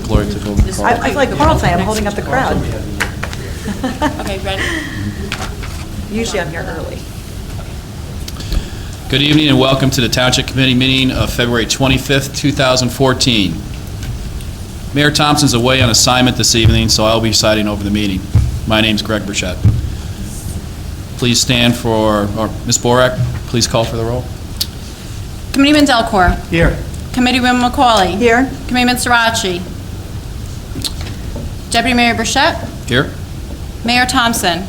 clerk to go over the call. I feel like Carl tonight, I'm holding up the crowd. Okay, ready? Usually I'm here early. Good evening and welcome to the Township Committee meeting of February 25th, 2014. Mayor Thompson's away on assignment this evening, so I'll be presiding over the meeting. My name's Greg Burchett. Please stand for, or Ms. Borak, please call for the roll. Committeeman Delcor. Here. Committeeman McCauley. Here? Committeeman Sirachi. Deputy Mayor Burchett. Here. Mayor Thompson.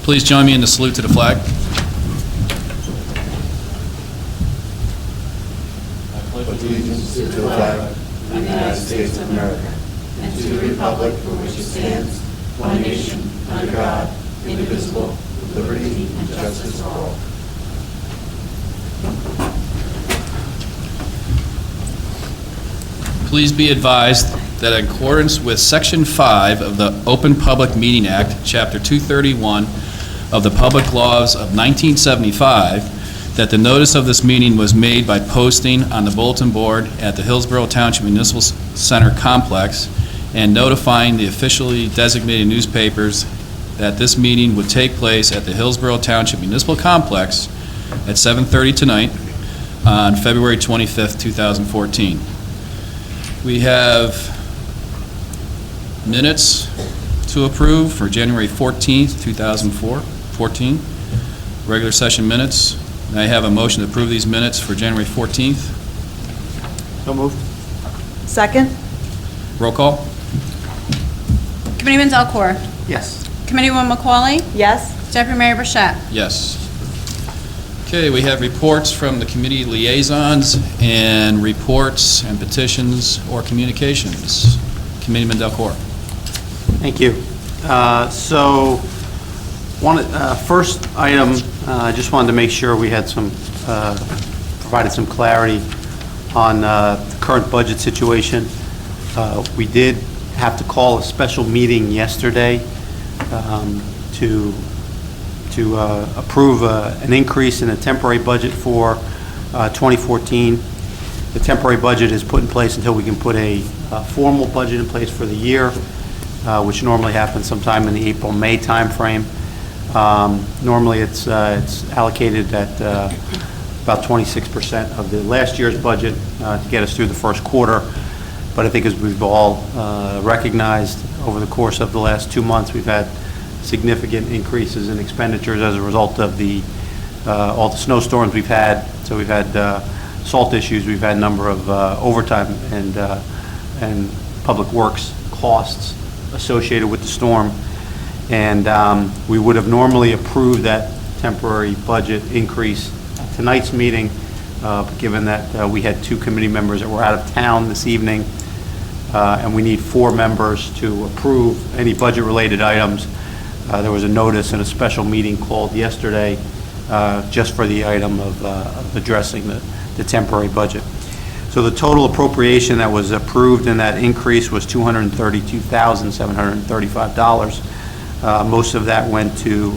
Please join me in the salute to the flag. Allegiance to the flag of the United States of America and to the republic for which it stands, one nation, under God, indivisible, with liberty and justice for all. Please be advised that in accordance with Section 5 of the Open Public Meeting Act, Chapter 231 of the Public Laws of 1975, that the notice of this meeting was made by posting on the bulletin board at the Hillsborough Township Municipal Center Complex and notifying the officially designated newspapers that this meeting would take place at the Hillsborough Township Municipal Complex at 7:30 tonight on February 25th, 2014. We have minutes to approve for January 14th, 2014, regular session minutes. May I have a motion to approve these minutes for January 14th? So moved. Second? Roll call. Committeeman Delcor. Yes. Committeeman McCauley. Yes? Deputy Mayor Burchett. Yes. Okay, we have reports from the committee liaisons and reports and petitions or communications. Committeeman Delcor. Thank you. First item, I just wanted to make sure we had provided some clarity on the current budget situation. We did have to call a special meeting yesterday to approve an increase in the temporary budget for 2014. The temporary budget is put in place until we can put a formal budget in place for the year, which normally happens sometime in the April-May timeframe. Normally it's allocated at about 26% of the last year's budget to get us through the first quarter. But I think as we've all recognized over the course of the last 2 months, we've had significant increases in expenditures as a result of all the snowstorms we've had. So we've had salt issues, we've had a number of overtime and public works costs associated with the storm. And we would have normally approved that temporary budget increase at tonight's meeting, but given that we had 2 committee members that were out of town this evening, and we need 4 members to approve any budget-related items, there was a notice and a special meeting called yesterday just for the item of addressing the temporary budget. So the total appropriation that was approved in that increase was $232,735. Most of that went to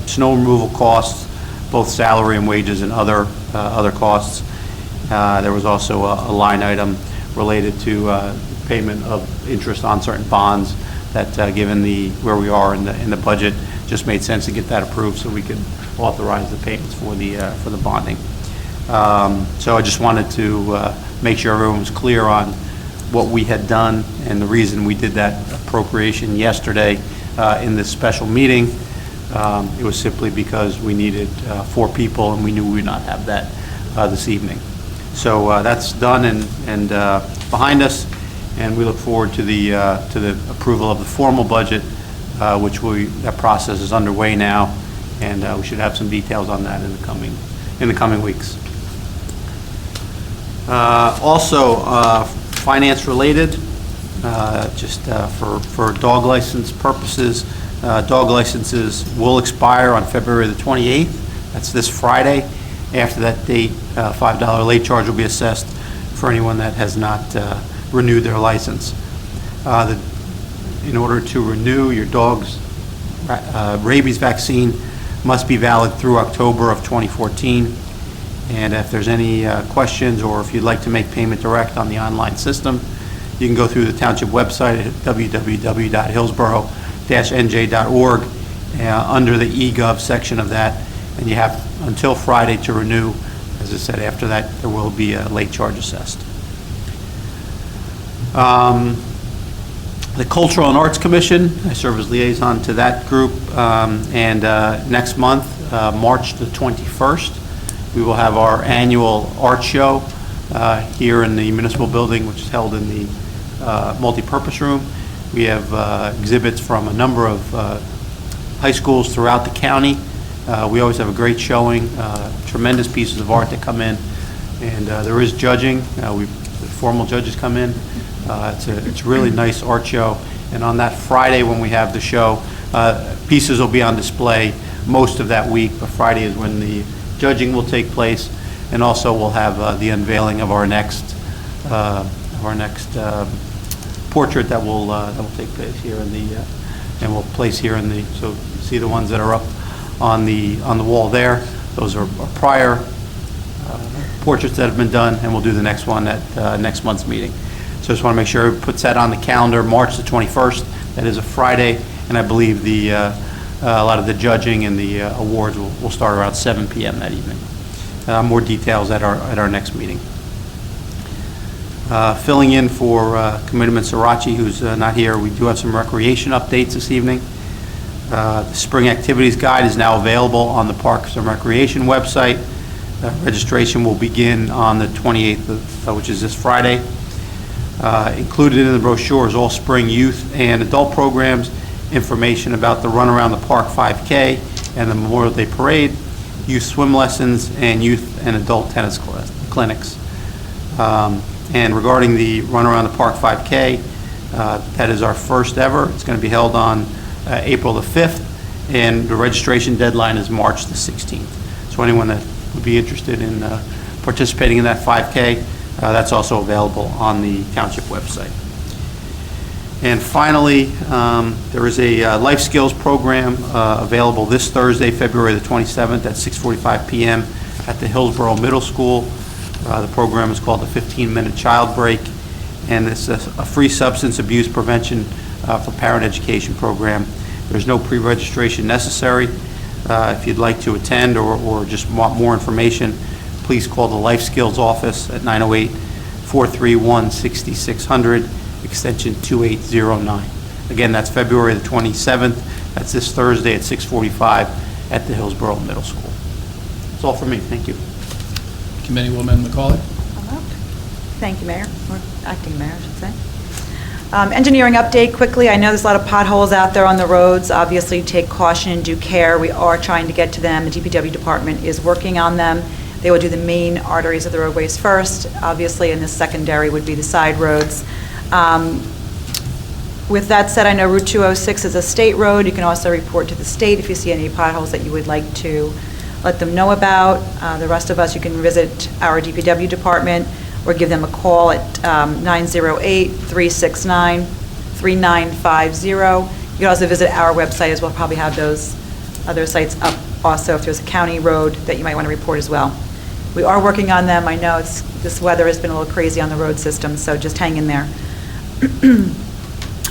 snow removal costs, both salary and wages and other costs. There was also a line item related to payment of interest on certain bonds that, given where we are in the budget, just made sense to get that approved so we could authorize the payments for the bonding. So I just wanted to make sure everyone was clear on what we had done and the reason we did that appropriation yesterday in this special meeting. It was simply because we needed 4 people and we knew we would not have that this evening. So that's done and behind us, and we look forward to the approval of the formal budget, that process is underway now, and we should have some details on that in the coming weeks. Also, finance related, just for dog license purposes, dog licenses will expire on February the 28th. That's this Friday. After that date, $5 late charge will be assessed for anyone that has not renewed their license. In order to renew your dog's rabies vaccine must be valid through October of 2014. And if there's any questions or if you'd like to make payment direct on the online system, you can go through the township website at www.hillsborough-nj.org under the eGov section of that, and you have until Friday to renew. As I said, after that, there will be a late charge assessed. The Cultural and Arts Commission, I serve as liaison to that group, and next month, March the 21st, we will have our annual art show here in the municipal building, which is held in the multi-purpose room. We have exhibits from a number of high schools throughout the county. We always have a great showing, tremendous pieces of art that come in, and there is judging. The formal judges come in. It's a really nice art show, and on that Friday when we have the show, pieces will be on display most of that week, but Friday is when the judging will take place, and also we'll have the unveiling of our next portrait that will take place here in the and we'll place here in the, so you see the ones that are up on the wall there. Those are prior portraits that have been done, and we'll do the next one at next month's meeting. So just want to make sure everybody puts that on the calendar, March the 21st. That is a Friday, and I believe the a lot of the judging and the awards will start around 7 p.m. that evening. More details at our next meeting. Filling in for Committeeman Sirachi, who's not here, we do have some recreation updates this evening. The Spring Activities Guide is now available on the Parks and Recreation website. Registration will begin on the 28th, which is this Friday. Included in the brochure is all spring youth and adult programs, information about the Run Around the Park 5K and the Memorial Day Parade, youth swim lessons, and youth and adult tennis clinics. And regarding the Run Around the Park 5K, that is our first ever. It's going to be held on April the 5th, and the registration deadline is March the 16th. So anyone that would be interested in participating in that 5K, that's also available on the township website. And finally, there is a life skills program available this Thursday, February the 27th at 6:45 p.m. at the Hillsborough Middle School. The program is called the 15-Minute Child Break, and it's a free substance abuse prevention for parent education program. There's no pre-registration necessary. If you'd like to attend or just want more information, please call the Life Skills office at 908-431-6600, extension 2809. Again, that's February the 27th. That's this Thursday at 6:45 at the Hillsborough Middle School. That's all for me. Thank you. Committeewoman McCauley? Thank you, Mayor, or Acting Mayor, I should say. Engineering update quickly. I know there's a lot of potholes out there on the roads. Obviously, take caution and due care. We are trying to get to them. The DPW department is working on them. They will do the main arteries of the roadways first, obviously, and the secondary would be the side roads. With that said, I know Route 206 is a state road. You can also report to the state if you see any potholes that you would like to let them know about. The rest of us, you can visit our DPW department or give them a call at 908-369-3950. You can also visit our website as well. Probably have those other sites up also if there's a county road that you might want to report as well. We are working on them. I know this weather has been a little crazy on the road system, so just hang in there.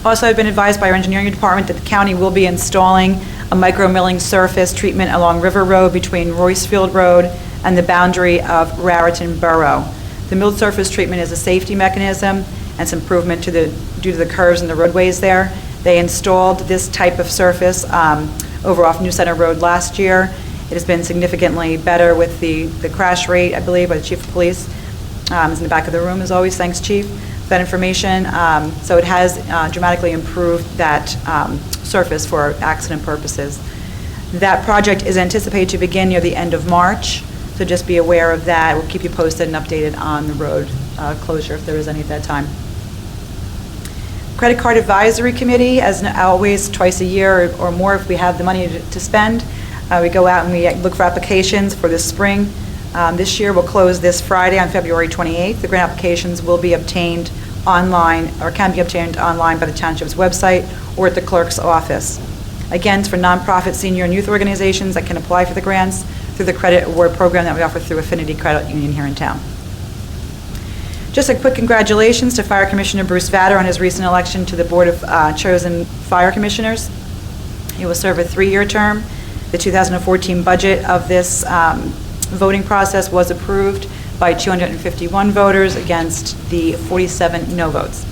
Also, I've been advised by our engineering department that the county will be installing a micro-milling surface treatment along River Road between Roycefield Road and the boundary of Raritan Borough. The milled surface treatment is a safety mechanism and it's improvement due to the curves in the roadways there. They installed this type of surface over off New Center Road last year. It has been significantly better with the crash rate, I believe, by the Chief of Police. Is in the back of the room, as always. Thanks, Chief, for that information. So it has dramatically improved that surface for accident purposes. That project is anticipated to begin near the end of March, so just be aware of that. We'll keep you posted and updated on the road closure if there is any at that time. Credit Card Advisory Committee, as always, twice a year or more if we have the money to spend. We go out and we look for applications for this spring. This year we'll close this Friday on February 28th. The grant applications will be obtained online or can be obtained online by the Township's website or at the clerk's office. Again, it's for nonprofit senior and youth organizations that can apply for the grants through the credit award program that we offer through Affinity Credit Union here in town. Just a quick congratulations to Fire Commissioner Bruce Vader on his recent election to the Board of Chosen Fire Commissioners. He will serve a 3-year term. The 2014 budget of this voting process was approved by 251 voters against the 47 no votes.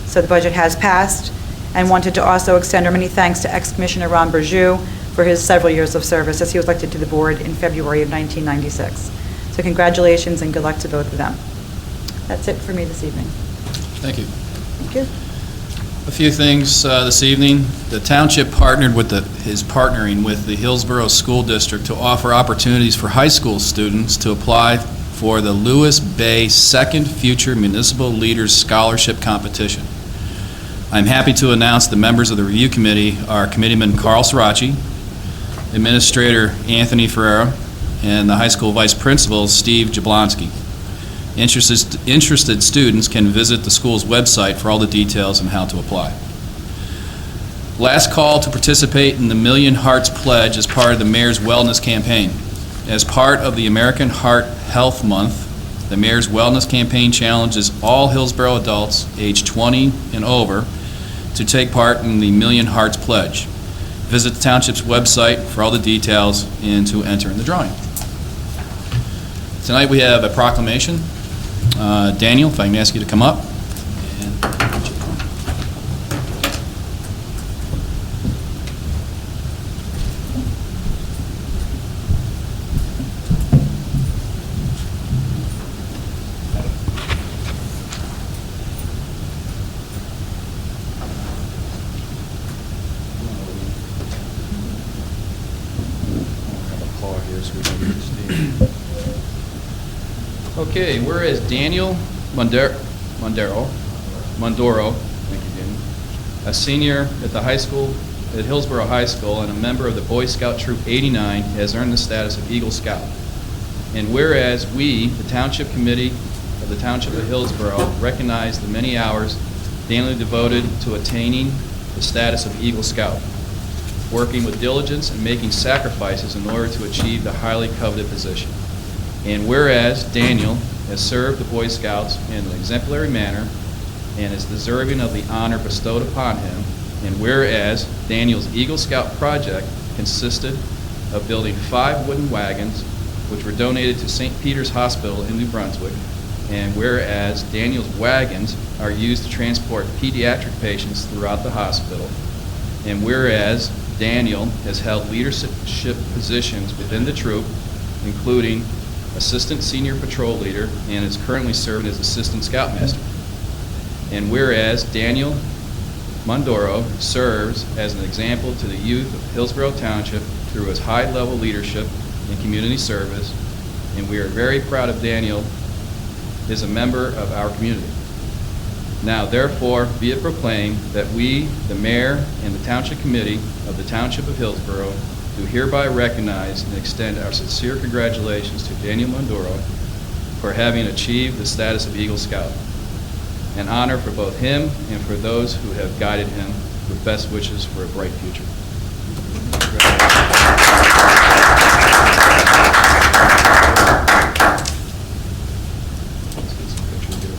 So the budget has passed, and wanted to also extend our many thanks to ex-Commissioner Ron Berjou for his several years of service as he was elected to the board in February of 1996. So congratulations and good luck to both of them. That's it for me this evening. Thank you. Thank you. A few things this evening. The township is partnering with the Hillsborough School District to offer opportunities for high school students to apply for the Lewis Bay Second Future Municipal Leaders Scholarship Competition. I'm happy to announce the members of the review committee are Committeeman Carl Sirachi, Administrator Anthony Ferreira, and the high school vice principal Steve Jablonski. Interested students can visit the school's website for all the details on how to apply. Last call to participate in the Million Hearts Pledge as part of the Mayor's Wellness Campaign. As part of the American Heart Health Month, the Mayor's Wellness Campaign challenges all Hillsborough adults age 20 and over to take part in the Million Hearts Pledge. Visit the township's website for all the details and to enter in the drawing. Tonight we have a proclamation. Daniel, if I can ask you to come up. Okay, whereas Daniel Mondoro, thank you, Daniel, a senior at the high school, at Hillsborough High School, and a member of the Boy Scout Troop 89, has earned the status of Eagle Scout. And whereas we, the Township Committee of the Township of Hillsborough, recognize the many hours Daniel devoted to attaining the status of Eagle Scout, working with diligence and making sacrifices in order to achieve the highly coveted position. And whereas Daniel has served the Boy Scouts in an exemplary manner and is deserving of the honor bestowed upon him, and whereas Daniel's Eagle Scout project consisted of building 5 wooden wagons which were donated to St. Peter's Hospital in New Brunswick, and whereas Daniel's wagons are used to transport pediatric patients throughout the hospital, and whereas Daniel has held leadership positions within the troop, including Assistant Senior Patrol Leader, and is currently serving as Assistant Scoutmaster. And whereas Daniel Mondoro serves as an example to the youth of Hillsborough Township through his high-level leadership and community service, and we are very proud of Daniel as a member of our community. Now, therefore, be it proclaimed that we, the Mayor and the Township Committee of the Township of Hillsborough, do hereby recognize and extend our sincere congratulations to Daniel Mondoro for having achieved the status of Eagle Scout, an honor for both him and for those who have guided him with best wishes for a bright future. Let's get some pictures here.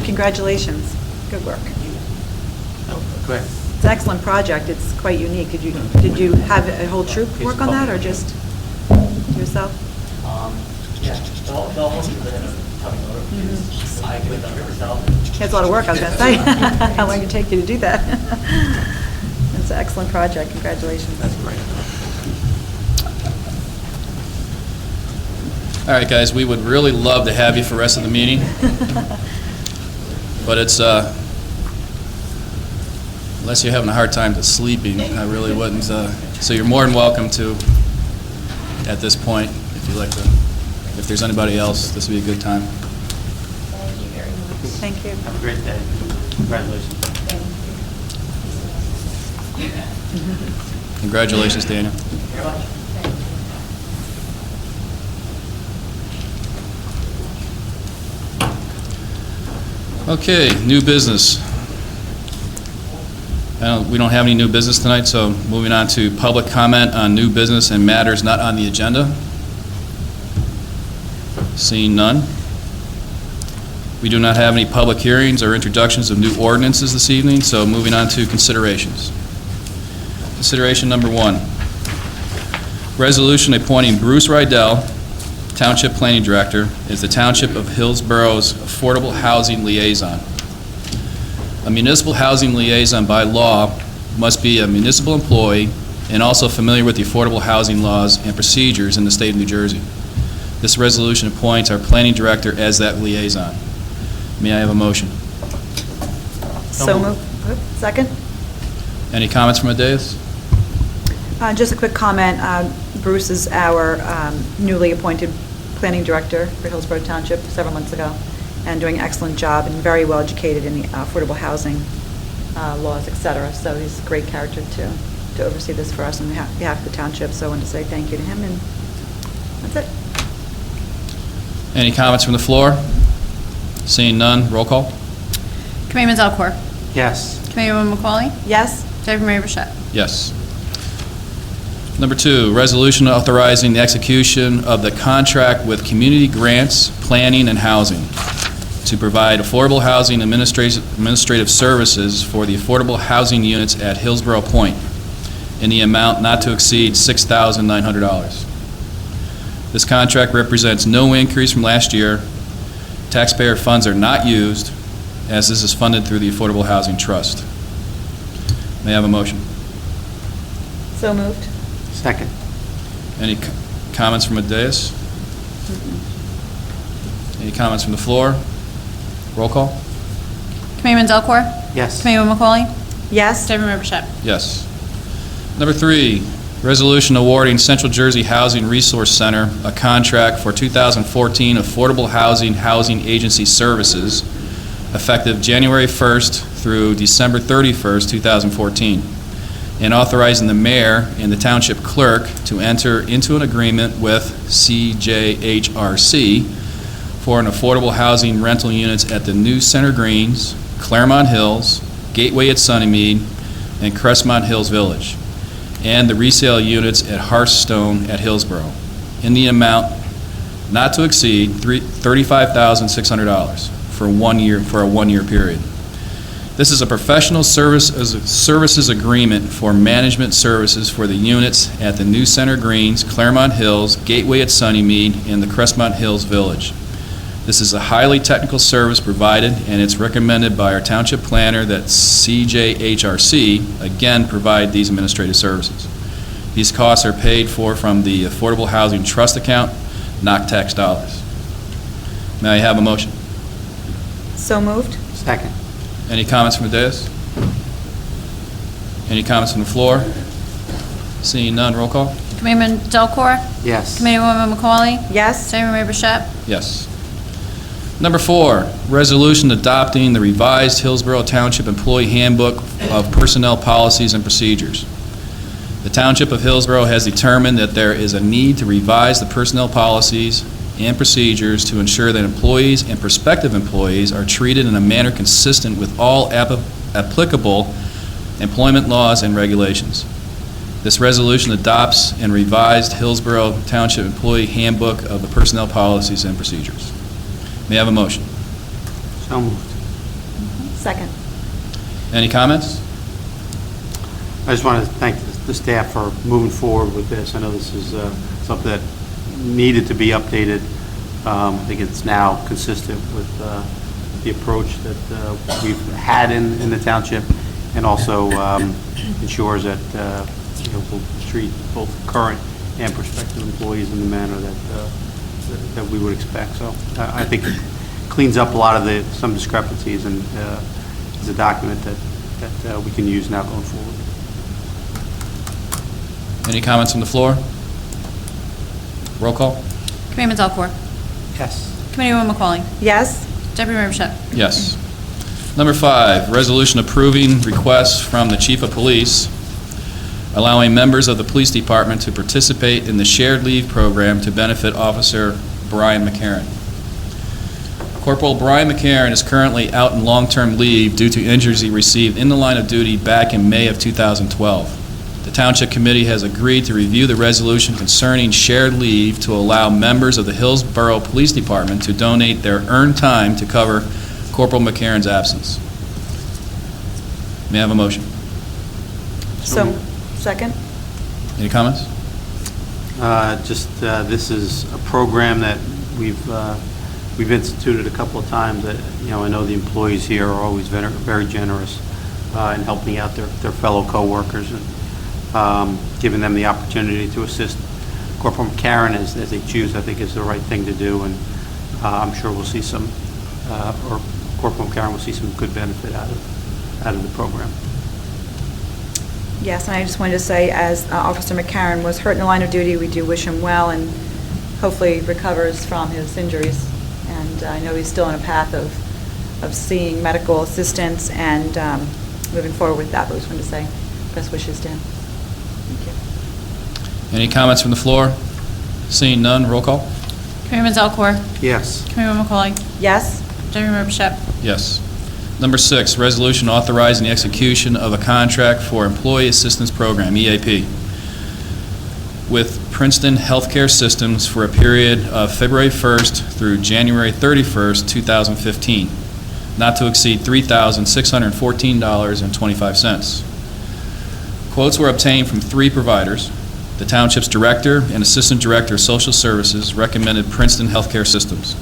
Congratulations. Good work. Go ahead. It's an excellent project. It's quite unique. Did you have a whole troop work on that, or just yourself? Yeah, the whole team that I'm talking about is I with myself. It's a lot of work, I was going to say. How long did it take you to do that? It's an excellent project. Congratulations. That's great. All right, guys, we would really love to have you for the rest of the meeting, but it's, unless you're having a hard time sleeping, I really wouldn't. So you're more than welcome to, at this point, if you'd like to, if there's anybody else, this would be a good time. Thank you. Have a great day. Congratulations. Congratulations, Daniel. Okay, new business. We don't have any new business tonight, so moving on to public comment on new business and matters not on the agenda. Seeing none. We do not have any public hearings or introductions of new ordinances this evening, so moving on to considerations. Consideration number 1, resolution appointing Bruce Rydell, Township Planning Director, as the Township of Hillsborough's Affordable Housing Liaison. A municipal housing liaison by law must be a municipal employee and also familiar with the affordable housing laws and procedures in the state of New Jersey. This resolution appoints our planning director as that liaison. May I have a motion? So moved. Second? Any comments from the dais? Just a quick comment. Bruce is our newly appointed planning director for Hillsborough Township several months ago, and doing an excellent job and very well educated in the affordable housing laws, et cetera. So he's a great character to oversee this for us on behalf of the township. So I want to say thank you to him, and that's it. Any comments from the floor? Seeing none, roll call. Committeeman Delcor. Yes. Committeewoman McCauley. Yes? Deputy Mayor Bichette. Yes. Number 2, resolution authorizing the execution of the contract with Community Grants, Planning, and Housing to provide affordable housing administrative services for the affordable housing units at Hillsborough Point in the amount not to exceed $6,900. This contract represents no increase from last year. Taxpayer funds are not used, as this is funded through the Affordable Housing Trust. May I have a motion? So moved. Second. Any comments from the dais? Any comments from the floor? Roll call? Committeeman Delcor. Yes. Committeewoman McCauley. Yes? Deputy Mayor Bichette. Yes. Number 3, resolution awarding Central Jersey Housing Resource Center a contract for 2014 Affordable Housing Agency Services effective January 1st through December 31st, 2014, and authorizing the mayor and the township clerk to enter into an agreement with CJHRC for an affordable housing rental units at the new Center Greens, Claremont Hills, Gateway at Sunnymead, and Crestmont Hills Village, and the resale units at Hearthstone at Hillsborough, in the amount not to exceed $35,600 for a one-year period. This is a professional services agreement for management services for the units at the new Center Greens, Claremont Hills, Gateway at Sunnymead, and the Crestmont Hills Village. This is a highly technical service provided, and it's recommended by our township planner that CJHRC, again, provide these administrative services. These costs are paid for from the Affordable Housing Trust account, not tax dollars. May I have a motion? So moved. Second. Any comments from the dais? Any comments from the floor? Seeing none, roll call? Committeeman Delcor. Yes. Committeewoman McCauley. Yes? Deputy Mayor Bichette. Yes. Number 4, resolution adopting the revised Hillsborough Township Employee Handbook of Personnel Policies and Procedures. The Township of Hillsborough has determined that there is a need to revise the personnel policies and procedures to ensure that employees and prospective employees are treated in a manner consistent with all applicable employment laws and regulations. This resolution adopts and revised Hillsborough Township Employee Handbook of the Personnel Policies and Procedures. May I have a motion? So moved. Second. Any comments? I just want to thank the staff for moving forward with this. I know this is something that needed to be updated. I think it's now consistent with the approach that we've had in the township, and also ensures that we'll treat both current and prospective employees in the manner that we would expect. So I think it cleans up a lot of some discrepancies, and is a document that we can use now going forward. Any comments from the floor? Roll call? Committeeman Delcor. Yes. Committeewoman McCauley. Yes, Deputy Mayor Bishop. Yes. Number 5, resolution approving requests from the Chief of Police allowing members of the Police Department to participate in the shared leave program to benefit Officer Brian McCarron. Corporal Brian McCarron is currently out in long-term leave due to injuries he received in the line of duty back in May of 2012. The Township Committee has agreed to review the resolution concerning shared leave to allow members of the Hillsborough Police Department to donate their earned time to cover Corporal McCarron's absence. May I have a motion? so, second? Any comments? This is a program that we've instituted a couple of times that, I know the employees here are always very generous in helping out their fellow co-workers and giving them the opportunity to assist Corporal McCarron as they choose. I think is the right thing to do, and I'm sure we'll see or Corporal McCarron will see some good benefit out of the program. Yes, and I just wanted to say, as Officer McCarron was hurt in the line of duty, we do wish him well and hopefully recovers from his injuries. And I know he's still on a path of seeing medical assistance and moving forward with that, but I just wanted to say best wishes to him. Thank you. Any comments from the floor? Seeing none, roll call? Committeeman Delcor. Yes. Committeewoman McCauley. Yes, Deputy Mayor Bishop. Yes. Number 6, resolution authorizing the execution of a contract for Employee Assistance Program, EAP, with Princeton Healthcare Systems for a period of February 1st through January 31st, 2015, not to exceed $3,614.25. Quotes were obtained from 3 providers. The Township's Director and Assistant Director of Social Services recommended Princeton Healthcare Systems,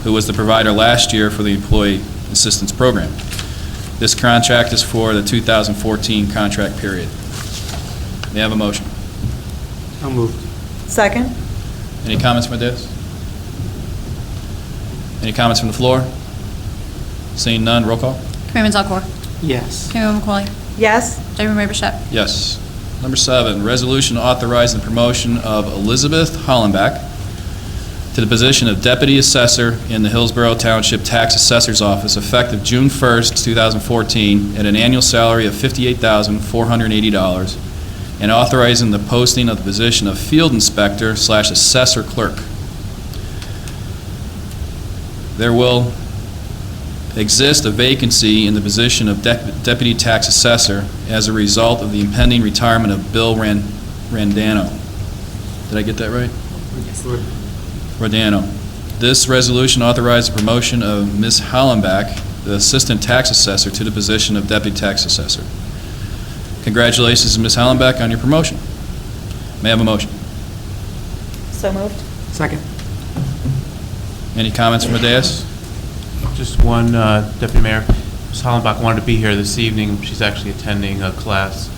who was the provider last year for the Employee Assistance Program. This contract is for the 2014 contract period. May I have a motion? So moved. second? Any comments from the dais? Any comments from the floor? Seeing none, roll call? Committeeman Delcor. Yes. Committeewoman McCauley. Yes, Deputy Mayor Bishop. Yes. Number 7, resolution authorizing the promotion of Elizabeth Hollenbach to the position of Deputy Assessor in the Hillsborough Township Tax Assessor's Office effective June 1st, 2014, at an annual salary of $58,480, and authorizing the posting of the position of Field Inspector/Assessor Clerk. There will exist a vacancy in the position of Deputy Tax Assessor as a result of the impending retirement of Bill Randano. Did I get that right? Rodano. This resolution authorizes the promotion of Ms. Hollenbach, the Assistant Tax Assessor, to the position of Deputy Tax Assessor. Congratulations, Ms. Hollenbach, on your promotion. May I have a motion? so moved. Second. Any comments from the dais? Just one, Deputy Mayor. Ms. Hollenbach wanted to be here this evening. She's actually attending a class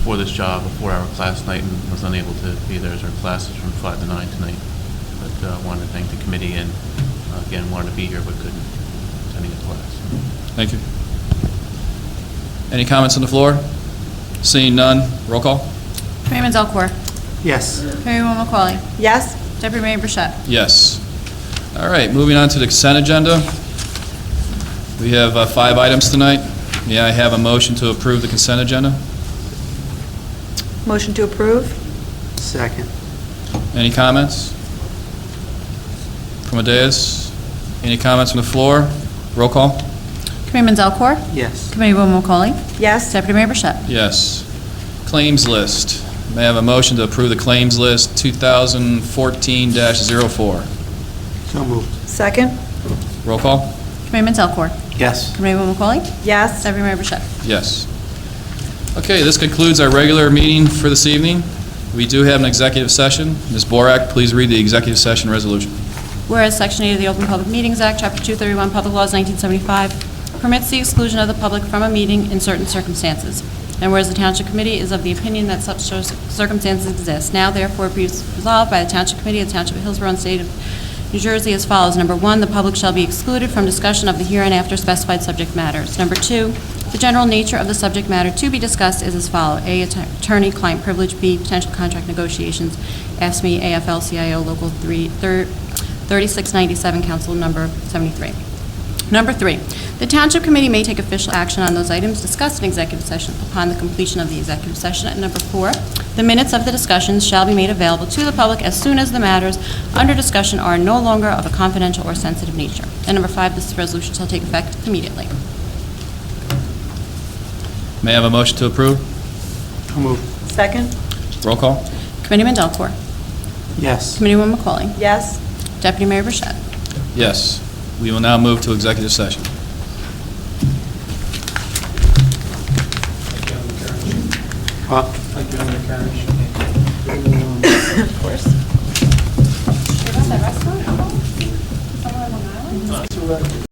for this job, a 4-hour class tonight, and was unable to be there as her class is from 5 to 9 tonight. But wanted to thank the committee and, again, wanted to be here but couldn't, attending a class. Thank you. Any comments on the floor? Seeing none, roll call? Committeeman Delcor. Yes. Committeewoman McCauley. Yes, Deputy Mayor Bishop. Yes. All right, moving on to the consent agenda. We have 5 items tonight. May I have a motion to approve the consent agenda? motion to approve? Second. Any comments from the dais? Any comments from the floor? Roll call? Committeeman Delcor. Yes. Committeewoman McCauley. Yes, Deputy Mayor Bishop. Yes. Claims list. May I have a motion to approve the claims list 2014-04? So moved. second? Roll call? Committeeman Delcor. Yes. Committeewoman McCauley. Yes, Deputy Mayor Bishop. Yes. Okay, this concludes our regular meeting for this evening. We do have an executive session. Ms. Borak, please read the executive session resolution. Whereas Section 8 of the Open Public Meetings Act, Chapter 231, Public Laws 1975, permits the exclusion of the public from a meeting in certain circumstances. And whereas the Township Committee is of the opinion that such circumstances exist, now therefore be resolved by the Township Committee of the Township of Hillsborough and State of New Jersey as follows. Number 1, the public shall be excluded from discussion of the hereinafter specified subject matters. Number 2, the general nature of the subject matter to be discussed is as follows. A, attorney-client privilege. B, potential contract negotiations. AFSCME, AFL-CIO, Local 3697, Council Number 73. Number 3, the Township Committee may take official action on those items discussed in executive session upon the completion of the executive session. And number 4, the minutes of the discussions shall be made available to the public as soon as the matters under discussion are no longer of a confidential or sensitive nature. And number 5, this resolution shall take effect immediately. May I have a motion to approve? So moved. Second? Roll call? Committeeman Delcor. Yes. Committeewoman McCauley. Yes. Deputy Mayor Burchett. Yes. We will now move to executive session. Huh? Of course. Someone on Long Island?